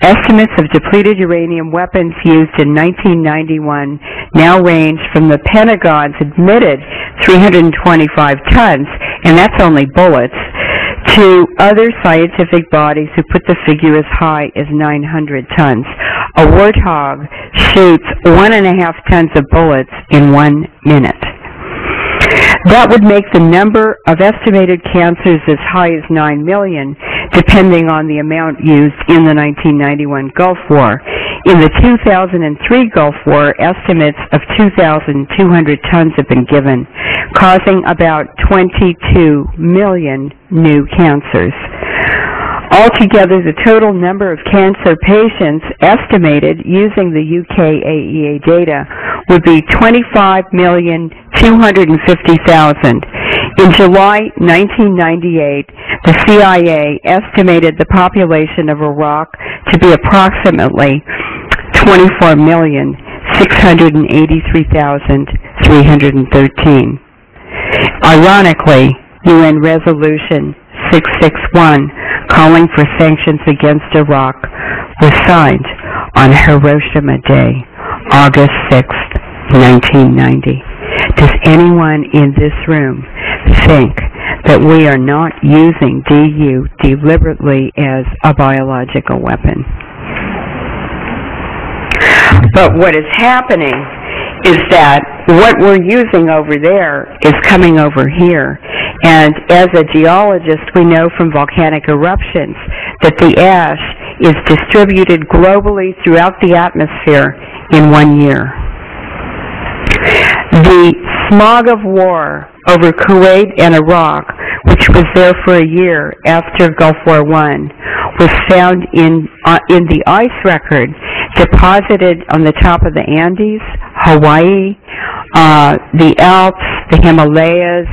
Estimates of depleted uranium weapons used in 1991 now range from the Pentagon's admitted 325 tons, and that's only bullets, to other scientific bodies who put the figure as high as 900 tons. A warthog shoots 1.5 tons of bullets in 1 minute. That would make the number of estimated cancers as high as 9 million, depending on the amount used in the 1991 Gulf War. In the 2003 Gulf War, estimates of 2,200 tons have been given, causing about 22 million new cancers. Altogether, the total number of cancer patients estimated using the UKAEA data would be 25,250,000. In July 1998, the CIA estimated the population of Iraq to be approximately 24,683,313. Ironically, UN Resolution 661, calling for sanctions against Iraq, was signed on Hiroshima Day, August 6, 1990. Does anyone in this room think that we are not using DU deliberately as a biological weapon? But what is happening is that what we're using over there is coming over here. And as a geologist, we know from volcanic eruptions that the ash is distributed globally throughout the atmosphere in 1 year. The smog of war over Kuwait and Iraq, which was there for a year after Gulf War I, was found in the ice record deposited on the top of the Andes, Hawaii, the Alps, the Himalayas,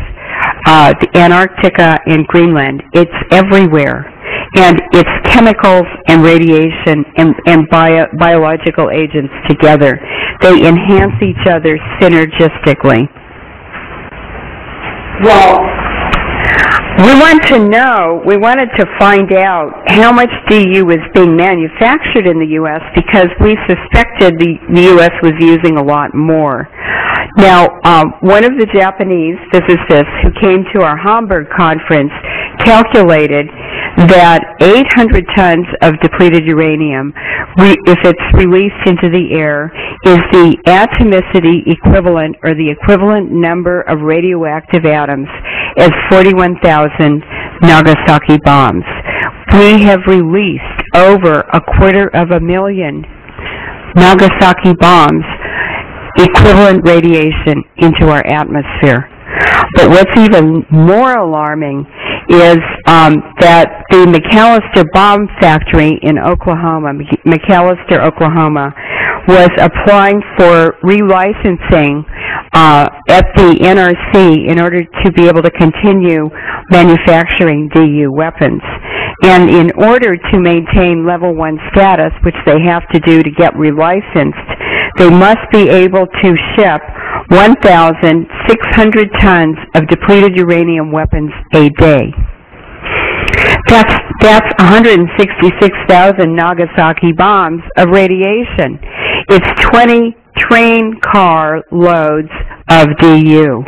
the Antarctica, and Greenland. It's everywhere. And it's chemicals and radiation and biological agents together. They enhance each other synergistically. Well, we wanted to find out how much DU is being manufactured in the U.S. because we suspected the U.S. was using a lot more. Now, one of the Japanese physicists who came to our Hamburg conference calculated that 800 tons of depleted uranium, if it's released into the air, is the atomicity equivalent, or the equivalent number of radioactive atoms, as 41,000 Nagasaki bombs. We have released over 250,000 Nagasaki bombs, equivalent radiation, into our atmosphere. But what's even more alarming is that the McAllister bomb factory in Oklahoma, McAllister, Oklahoma, was applying for relicensing at the NRC in order to be able to continue manufacturing DU weapons. And in order to maintain level 1 status, which they have to do to get relicensed, they must be able to ship 1,600 tons of depleted uranium weapons a day. That's 166,000 Nagasaki bombs of radiation. It's 20 train car loads of DU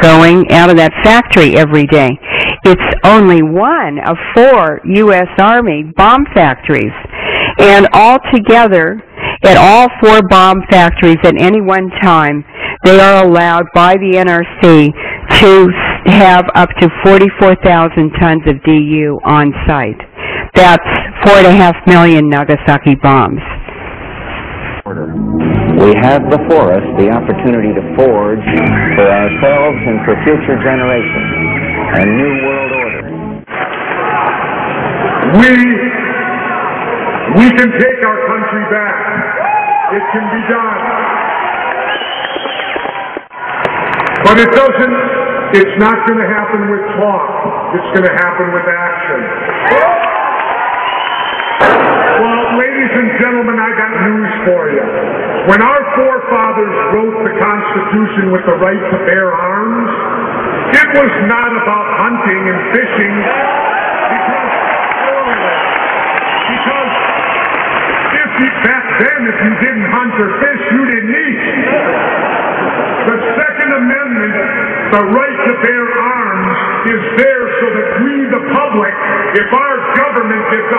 going out of that factory every day. It's only one of 4 U.S. Army bomb factories. And altogether, at all 4 bomb factories at any one time, they are allowed by the NRC to have up to 44,000 tons of DU on site. That's 4.5 million Nagasaki bombs. We have before us the opportunity to forge for ourselves and for future generations a new world order. We can take our country back. It can be done. But it's not going to happen with talk. It's going to happen with action. Well, ladies and gentlemen, I got news for you. When our forefathers wrote the Constitution with the right to bear arms, it was not about hunting and fishing, because then, if you didn't hunt or fish, you didn't eat. The Second Amendment, the right to bear arms, is there so that we, the public, if our government gets